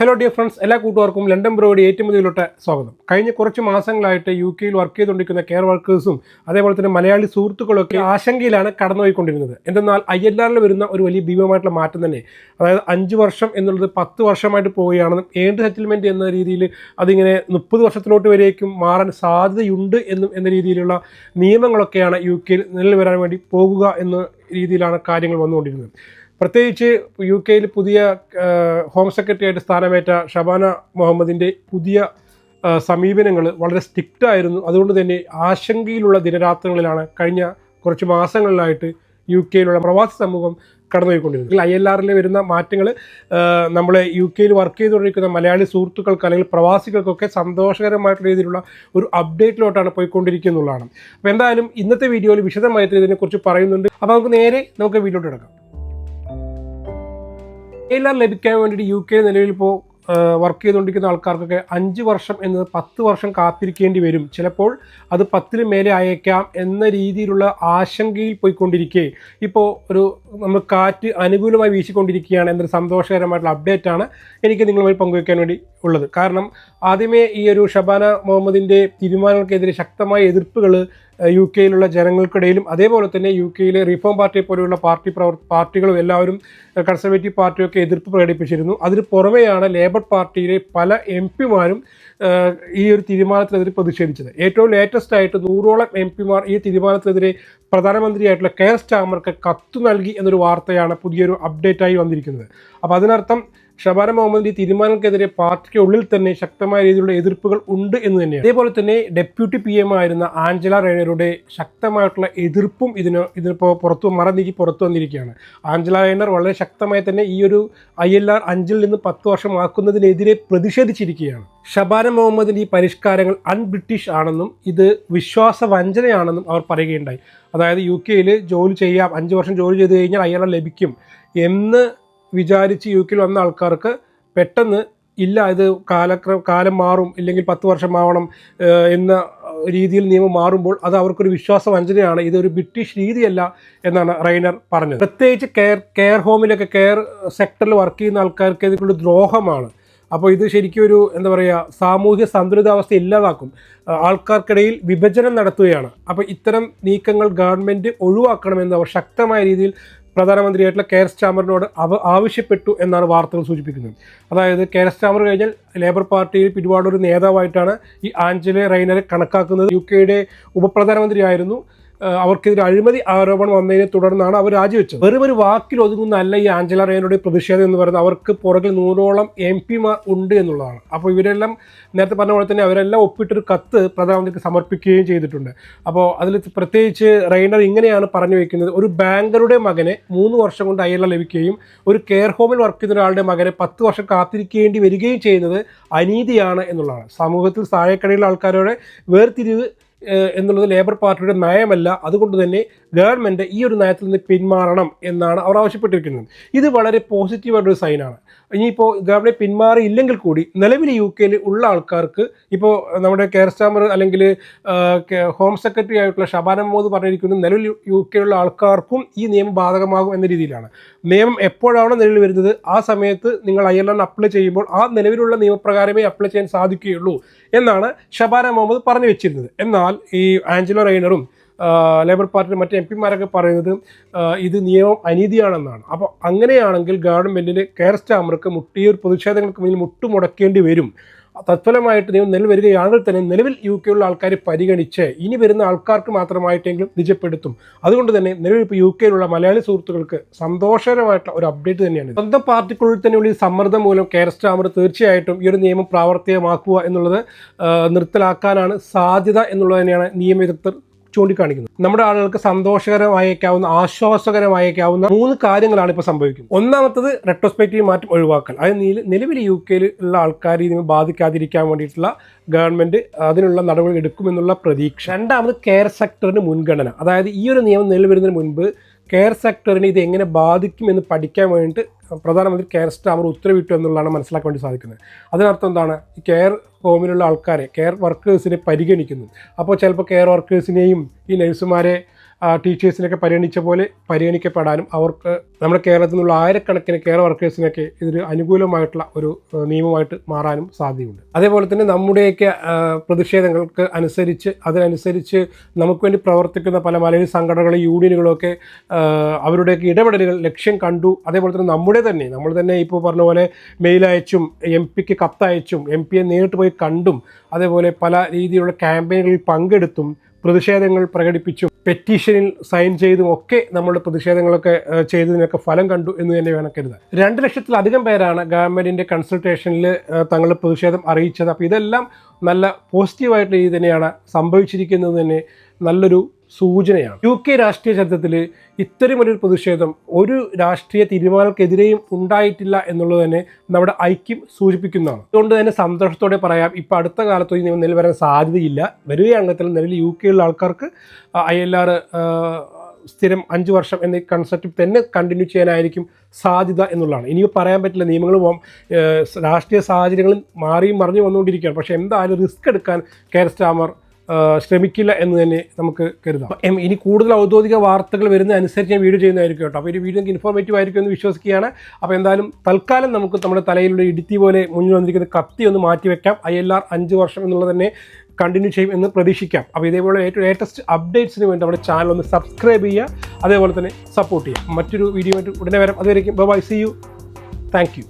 Hello dear friends, എല്ലാ കൂട്ടുകാർക്കും London ബ്രോയുടെ ഏറ്റവും മുതലോട്ട് സ്വാഗതം. കഴിഞ്ഞ കുറച്ച് മാസങ്ങളായിട്ട് UK വർക്ക് ചെയ്തുകൊണ്ടിരിക്കുന്ന കെയർ വർക്കേഴ്സും അതേപോലെ തന്നെ മലയാളി സുഹൃത്തുക്കളൊക്കെ ആശങ്കയിലാണ് കടന്നുപോയിക്കൊണ്ടിരുന്നത്. എന്തെന്നാൽ ILRൽ വരുന്ന ഒരു വലിയ ഭീമമായിട്ടുള്ള മാറ്റം തന്നെ, അതായത് 5 വർഷം എന്നുള്ളത് 10 വർഷമായിട്ട് പോവുകയാണെന്നും ഏണ്ട് സെറ്റിൽമെൻറ്റ് എന്ന രീതിയിൽ അതിങ്ങനെ 30 വർഷത്തിലോട്ട് വരേക്കും മാറാൻ സാധ്യതയുണ്ട് എന്ന രീതിയിലുള്ള നിയമങ്ങളൊക്കെയാണ് UKയിൽ നിലവിൽ വരാൻ വേണ്ടി പോകുക എന്ന രീതിയിലാണ് കാര്യങ്ങൾ വന്നുകൊണ്ടിരുന്നത്. പ്രത്യേകിച്ച് UK പുതിയ ഹോം സെക്രട്ടറി ആയിട്ട് സ്ഥാനമേറ്റ ഷബാന മുഹമ്മദിൻ്റെ പുതിയ സമീപനങ്ങൾ വളരെ സ്ട്രിക്റ്റ് ആയിരുന്നു. അതുകൊണ്ട് തന്നെ ആശങ്കയിലുള്ള ദിനരാത്രങ്ങളിലാണ് കഴിഞ്ഞ കുറച്ച് മാസങ്ങളിലായിട്ട് UKയിലുള്ള പ്രവാസി സമൂഹം കടന്നുപോയിക്കൊണ്ടിരുന്നത്. ILRൽ വരുന്ന മാറ്റങ്ങൾ നമ്മളെ UKയിൽ വർക്ക് ചെയ്തുകൊണ്ടിരിക്കുന്ന മലയാളി സുഹൃത്തുക്കൾക്ക് അല്ലെങ്കിൽ പ്രവാസികൾക്കൊക്കെ സന്തോഷകരമായിട്ടുള്ള രീതിയിലുള്ള ഒരു അപ്ഡേറ്റിലോട്ടാണ് പോയിക്കൊണ്ടിരിക്കുന്നുള്ളതാണ്. അപ്പോൾ എന്തായാലും ഇന്നത്തെ വീഡിയോയിൽ വിശദമായിട്ട് ഇതിനെക്കുറിച്ച് പറയുന്നുണ്ട്. അപ്പോൾ നമുക്ക് വീഡിയോട്ട് കിടക്കാം. ILR ലഭിക്കാൻ വേണ്ടിയിട്ട് UK നിലവിൽ ഇപ്പോൾ വർക്ക് ചെയ്തുകൊണ്ടിരിക്കുന്ന ആൾക്കാർക്കൊക്കെ 5 വർഷം എന്നത് 10 വർഷം കാത്തിരിക്കേണ്ടി വരും. ചിലപ്പോൾ അത് 10-ന് മേലെ അയക്കാം എന്ന രീതിയിലുള്ള ആശങ്കയിൽ പോയിക്കൊണ്ടിരിക്കെ ഇപ്പോൾ നമ്മൾ കാറ്റ് അനുകൂലമായി വീശിക്കൊണ്ടിരിക്കുകയാണ് എന്നൊരു സന്തോഷകരമായിട്ടുള്ള അപ്ഡേറ്റാണ് എനിക്ക് നിങ്ങളുമായി പങ്കുവയ്ക്കാൻ വേണ്ടി ഉള്ളത്. കാരണം ആദ്യമേ ഈ ഒരു ഷബാന മുഹമ്മദിൻ്റെ തീരുമാനങ്ങൾക്കെതിരെ ശക്തമായ എതിർപ്പുകൾ UKയിലുള്ള ജനങ്ങൾക്കിടയിലും അതേപോലെ തന്നെ UKയിലെ റിഫോം പാർട്ടിയെ പോലെയുള്ള പാർട്ടികളും എല്ലാവരും കൺസർവേറ്റീവ് പാർട്ടിയൊക്കെ എതിർപ്പ് പ്രകടിപ്പിച്ചിരുന്നു. അതിന് പുറമെയാണ് ലേബർ പാർട്ടിയിലെ പല MP-മാരും ഈ ഒരു തീരുമാനത്തിനെതിരെ പ്രതിഷേധിച്ചത്. ഏറ്റവും ലേറ്റസ്റ്റ് ആയിട്ട് 100ഓളം MP-മാർ ഈ തീരുമാനത്തിനെതിരെ പ്രധാനമന്ത്രിയായിട്ടുള്ള കെയർ സ്റ്റാമർക്ക് കത്ത് നൽകി എന്നൊരു വാർത്തയാണ് പുതിയൊരു അപ്ഡേറ്റായി വന്നിരിക്കുന്നത്. അപ്പോൾ അതിനർത്ഥം ഷബാന മുഹമ്മദിൻ്റെ തീരുമാനങ്ങൾക്കെതിരെ പാർട്ടിക്ക് ഉള്ളിൽ തന്നെ ശക്തമായ രീതിയിലുള്ള എതിർപ്പുകൾ ഉണ്ട് എന്ന് തന്നെയാണ്. അതേപോലെ തന്നെ ഡെപ്യൂട്ടി PM ആയിരുന്ന ആഞ്ചല റൈനറുടെ ശക്തമായിട്ടുള്ള എതിർപ്പും ഇതിനിപ്പോൾ പുറത്തു വന്നിരിക്കുകയാണ്. ആഞ്ചല റൈനർ വളരെ ശക്തമായി തന്നെ ഈ ഒരു ILR 5-ൽ നിന്ന് 10 വർഷമാക്കുന്നതിനെതിരെ പ്രതിഷേധിച്ചിരിക്കുകയാണ്. ഷബാന മുഹമ്മദിൻ്റെ ഈ പരിഷ്കാരങ്ങൾ അൺബ്രിട്ടീഷ് ആണെന്നും ഇത് വിശ്വാസവഞ്ചനയാണെന്നും അവർ പറയുകയുണ്ടായി. അതായത് UKയിൽ ജോലി ചെയ്യാം, 5 വർഷം ജോലി ചെയ്ത് കഴിഞ്ഞാൽ ILR ലഭിക്കും എന്ന് വിചാരിച്ച് UKയിൽ വന്ന ആൾക്കാർക്ക് പെട്ടെന്ന് ഇല്ല, ഇത് കാലം മാറും, ഇല്ലെങ്കിൽ 10 വർഷമാവണം എന്ന രീതിയിൽ നിയമം മാറുമ്പോൾ അത് അവർക്കൊരു വിശ്വാസവഞ്ചനയാണ്, ഇതൊരു ബ്രിട്ടീഷ് രീതിയല്ല എന്നാണ് റൈനർ പറഞ്ഞത്. പ്രത്യേകിച്ച് കെയർ ഹോമിലൊക്കെ കെയർ സെക്ടറിൽ വർക്ക് ചെയ്യുന്ന ആൾക്കാർക്ക് ഇതൊരു ദ്രോഹമാണ്. അപ്പോൾ ഇത് ശരിക്കും ഒരു സാമൂഹ്യ സന്തുലിതാവസ്ഥ ഇല്ലാതാക്കും, ആൾക്കാർക്കിടയിൽ വിഭജനം നടത്തുകയാണ്. അപ്പോൾ ഇത്തരം നീക്കങ്ങൾ ഗവൺമെൻറ് ഒഴിവാക്കണമെന്ന് അവർ ശക്തമായ രീതിയിൽ പ്രധാനമന്ത്രിയായിട്ടുള്ള കെയർ സ്റ്റാമറിനോട് ആവശ്യപ്പെട്ടു എന്നാണ് വാർത്തകൾ സൂചിപ്പിക്കുന്നത്. അതായത് കെയർ സ്റ്റാമർ കഴിഞ്ഞാൽ ലേബർ പാർട്ടിയിൽ പിടിപാടൊരു നേതാവായിട്ടാണ് ഈ ആഞ്ചല റൈനറെ കണക്കാക്കുന്നത്. UKയുടെ ഉപപ്രധാനമന്ത്രിയായിരുന്നു. അവർക്കെതിരെ അഴിമതി ആരോപണം വന്നതിനെ തുടർന്നാണ് അവർ രാജിവെച്ചത്. വെറും ഒരു വാക്കിൽ ഒതുങ്ങുന്നതല്ല ഈ ആഞ്ചല റൈനറുടെ പ്രതിഷേധം എന്ന് പറയുന്നത്. അവർക്ക് പുറകിൽ 100ഓളം MP-മാർ ഉണ്ട് എന്നുള്ളതാണ്. അപ്പോൾ ഇവരെല്ലാം നേരത്തെ പറഞ്ഞ പോലെ തന്നെ അവരെല്ലാം ഒപ്പിട്ടൊരു കത്ത് പ്രധാനമന്ത്രിക്ക് സമർപ്പിക്കുകയും ചെയ്തിട്ടുണ്ട്. അപ്പോൾ അതിൽ പ്രത്യേകിച്ച് റൈനർ ഇങ്ങനെയാണ് പറഞ്ഞു വയ്ക്കുന്നത്: ഒരു ബാങ്കറുടെ മകനെ 3 വർഷം കൊണ്ട് ILR ലഭിക്കുകയും ഒരു കെയർ ഹോമിൽ വർക്ക് ചെയ്യുന്ന ഒരാളുടെ മകനെ 10 വർഷം കാത്തിരിക്കേണ്ടി വരികയും ചെയ്യുന്നത് അനീതിയാണ് എന്നുള്ളതാണ്. സമൂഹത്തിൽ താഴേക്കടയിലുള്ള ആൾക്കാരുടെ വേർതിരിവ് എന്നുള്ളത് ലേബർ പാർട്ടിയുടെ നയമല്ല. അതുകൊണ്ട് തന്നെ ഗവൺമെൻറ് ഈ ഒരു നയത്തിൽ നിന്ന് പിന്മാറണം എന്നാണ് അവർ ആവശ്യപ്പെട്ടിരിക്കുന്നത്. ഇത് വളരെ പോസിറ്റീവായിട്ടൊരു സൈനാണ്. ഇനിയിപ്പോൾ ഗവൺമെൻറ് പിന്മാറിയില്ലെങ്കിൽ കൂടി നിലവിൽ UKയിൽ ഉള്ള ആൾക്കാർക്ക്, ഇപ്പോൾ നമ്മുടെ കെയർ സ്റ്റാമർ അല്ലെങ്കിൽ ഹോം സെക്രട്ടറി ആയിട്ടുള്ള ഷബാന മുഹമ്മദ് പറഞ്ഞിരിക്കുന്നത് നിലവിൽ UKയിലുള്ള ആൾക്കാർക്കും ഈ നിയമം ബാധകമാകും എന്ന രീതിയിലാണ്. നിയമം എപ്പോഴാണോ നിലവിൽ വരുന്നത് ആ സമയത്ത് നിങ്ങൾ ILR അപ്ലൈ ചെയ്യുമ്പോൾ ആ നിലവിലുള്ള നിയമപ്രകാരമേ അപ്ലൈ ചെയ്യാൻ സാധിക്കുകയുള്ളൂ എന്നാണ് ഷബാന മുഹമ്മദ് പറഞ്ഞു വെച്ചിരുന്നത്. എന്നാൽ ഈ ആഞ്ചല റൈനറും ലേബർ പാർട്ടിയുടെ മറ്റ് MP-മാരൊക്കെ പറയുന്നത് ഇത് നിയമം അനീതിയാണെന്നാണ്. അപ്പോൾ അങ്ങനെയാണെങ്കിൽ ഗവൺമെൻറ്റിന് കെയർ സ്റ്റാമർക്ക് ഈ ഒരു പ്രതിഷേധങ്ങൾക്ക് മുന്നിൽ മുട്ടുമുടക്കേണ്ടി വരും. തത്ഫലമായിട്ട് നിയമം നിലവിൽ വരികയാണെങ്കിൽ തന്നെ നിലവിൽ UKയിലുള്ള ആൾക്കാരെ പരിഗണിച്ച് ഇനി വരുന്ന ആൾക്കാർക്ക് മാത്രമായിട്ടെങ്കിലും നിജപ്പെടുത്തും. അതുകൊണ്ട് തന്നെ നിലവിൽ ഇപ്പോൾ UKയിലുള്ള മലയാളി സുഹൃത്തുക്കൾക്ക് സന്തോഷകരമായിട്ടുള്ള ഒരു അപ്ഡേറ്റ് തന്നെയാണ്. സ്വന്തം പാർട്ടിക്കുള്ളിൽ തന്നെയുള്ള ഈ സമ്മർദ്ദം മൂലം കെയർ സ്റ്റാമർ തീർച്ചയായിട്ടും ഈ ഒരു നിയമം പ്രാവർത്തികമാക്കുക എന്നുള്ളത് നിർത്തലാക്കാനാണ് സാധ്യത എന്നുള്ളത് തന്നെയാണ് നിയമവിദഗ്ധർ ചൂണ്ടിക്കാണിക്കുന്നത്. നമ്മുടെ ആളുകൾക്ക് സന്തോഷകരമായേക്കാവുന്ന, ആശ്വാസകരമായേക്കാവുന്ന 3 കാര്യങ്ങളാണ് ഇപ്പോൾ സംഭവിക്കുന്നത്. ഒന്നാമത്തത് റെട്രോസ്പെക്റ്റീവ് മാറ്റം ഒഴിവാക്കൽ. അത് നിലവിൽ UKയിൽ ഉള്ള ആൾക്കാർ ഇതിനെ ബാധിക്കാതിരിക്കാൻ വേണ്ടിയിട്ടുള്ള ഗവൺമെൻറ് അതിനുള്ള നടപടി എടുക്കുമെന്നുള്ള പ്രതീക്ഷ. രണ്ടാമത് കെയർ സെക്ടറിന് മുൻഗണന. അതായത് ഈ ഒരു നിയമം നിലവിൽ വരുന്നതിന് മുൻപ് കെയർ സെക്ടറിനെ ഇത് എങ്ങനെ ബാധിക്കുമെന്ന് പഠിക്കാൻ വേണ്ടിയിട്ട് പ്രധാനമന്ത്രി കെയർ സ്റ്റാമർ ഉത്തരവിട്ടു എന്നുള്ളതാണ് മനസ്സിലാക്കാൻ വേണ്ടി സാധിക്കുന്നത്. അതിനർത്ഥം എന്താണ്? ഈ കെയർ ഹോമിലുള്ള ആൾക്കാരെ, കെയർ വർക്കേഴ്സിനെ പരിഗണിക്കുന്നു. അപ്പോൾ ചിലപ്പോൾ കെയർ വർക്കേഴ്സിനെയും ഈ നഴ്സുമാരെ ടീച്ചേഴ്സിനൊക്കെ പരിഗണിച്ച പോലെ പരിഗണിക്കപ്പെടാനും അവർക്ക് നമ്മുടെ കേരളത്തിൽ നിന്നുള്ള ആയിരക്കണക്കിന് കെയർ വർക്കേഴ്സിനൊക്കെ ഇതൊരു അനുകൂലമായിട്ടുള്ള ഒരു നിയമമായിട്ട് മാറാനും സാധ്യതയുണ്ട്. അതേപോലെ തന്നെ നമ്മുടെയൊക്കെ പ്രതിഷേധങ്ങൾക്ക് അതിനനുസരിച്ച് നമുക്ക് വേണ്ടി പ്രവർത്തിക്കുന്ന പല മലയാളി സംഘടനകളും യൂണിയനുകളൊക്കെ അവരുടെയൊക്കെ ഇടപെടലുകൾ ലക്ഷ്യം കണ്ടു. അതേപോലെ തന്നെ നമ്മൾ തന്നെ ഇപ്പോൾ പറഞ്ഞ പോലെ മെയിൽ അയച്ചും MP-ക്ക് കത്തയച്ചും MP-യെ നേരിട്ട് പോയി കണ്ടും അതേപോലെ പല രീതിയിലുള്ള ക്യാമ്പയിനുകളിൽ പങ്കെടുത്തും പ്രതിഷേധങ്ങൾ പ്രകടിപ്പിച്ചും പെറ്റീഷനിൽ സൈൻ ചെയ്തും ഒക്കെ നമ്മളുടെ പ്രതിഷേധങ്ങളൊക്കെ ചെയ്തതിനൊക്കെ ഫലം കണ്ടു എന്ന് തന്നെ വേണം കരുതാൻ. 2 ലക്ഷത്തിലധികം പേരാണ് ഗവൺമെൻറ്റിൻ്റെ കൺസൾട്ടേഷനിൽ തങ്ങളുടെ പ്രതിഷേധം അറിയിച്ചത്. അപ്പോൾ ഇതെല്ലാം നല്ല പോസിറ്റീവായിട്ട് രീതി തന്നെയാണ് സംഭവിച്ചിരിക്കുന്നത് തന്നെ നല്ലൊരു സൂചനയാണ്. UK രാഷ്ട്രീയ ചരിത്രത്തിൽ ഇത്തരമൊരു പ്രതിഷേധം ഒരു രാഷ്ട്രീയ തീരുമാനങ്ങൾക്കെതിരെയും ഉണ്ടായിട്ടില്ല എന്നുള്ളത് തന്നെ നമ്മുടെ ഐക്യം സൂചിപ്പിക്കുന്നതാണ്. അതുകൊണ്ട് തന്നെ സന്തോഷത്തോടെ പറയാം, ഇപ്പോൾ അടുത്ത കാലത്ത് ഈ നിയമം നിലവിൽ വരാൻ സാധ്യതയില്ല. വരികയാണെങ്കിൽ നിലവിൽ UK ആൾക്കാർക്ക് ILR സ്ഥിരം 5 വർഷം എന്ന കൺസെപ്റ്റ് തന്നെ കണ്ടിന്യൂ ചെയ്യാനായിരിക്കും സാധ്യത എന്നുള്ളതാണ്. ഇനി പറയാൻ പറ്റില്ല, നിയമങ്ങളും രാഷ്ട്രീയ സാഹചര്യങ്ങളും മാറിയും മറിഞ്ഞു വന്നുകൊണ്ടിരിക്കുകയാണ്. പക്ഷേ എന്തായാലും റിസ്ക് എടുക്കാൻ കെയർ സ്റ്റാമർ ശ്രമിക്കില്ല എന്ന് തന്നെ നമുക്ക് കരുതാം. ഇനി കൂടുതൽ ഔദ്യോഗിക വാർത്തകൾ വരുന്ന അനുസരിച്ച് ഞാൻ വീഡിയോ ചെയ്യുന്നതായിരിക്കും കേട്ടോ. അപ്പോൾ ഈ വീഡിയോ നിങ്ങൾക്ക് ഇൻഫോർമേറ്റീവ് ആയിരിക്കും എന്ന് വിശ്വസിക്കുകയാണ്. അപ്പോൾ എന്തായാലും തൽക്കാലം നമുക്ക് നമ്മുടെ തലയിലുള്ള ഇടുത്തി പോലെ മുന്നിൽ വന്നിരിക്കുന്ന കത്തി ഒന്ന് മാറ്റിവെക്കാം. ILR 5 വർഷം എന്നുള്ളത് തന്നെ കണ്ടിന്യൂ ചെയ്യും എന്ന് പ്രതീക്ഷിക്കാം. അപ്പോൾ ഇതേപോലെ ഏറ്റവും ലേറ്റസ്റ്റ് അപ്ഡേറ്റ്സിന് വേണ്ടി നമ്മുടെ ചാനൽ ഒന്ന് സബ്സ്ക്രൈബ് ചെയ്യുക, അതേപോലെ തന്നെ സപ്പോർട്ട് ചെയ്യുക. മറ്റൊരു വീഡിയോ ആയിട്ട് ഉടനെ വരാം. അതുവരെയും bye, see you, thank U.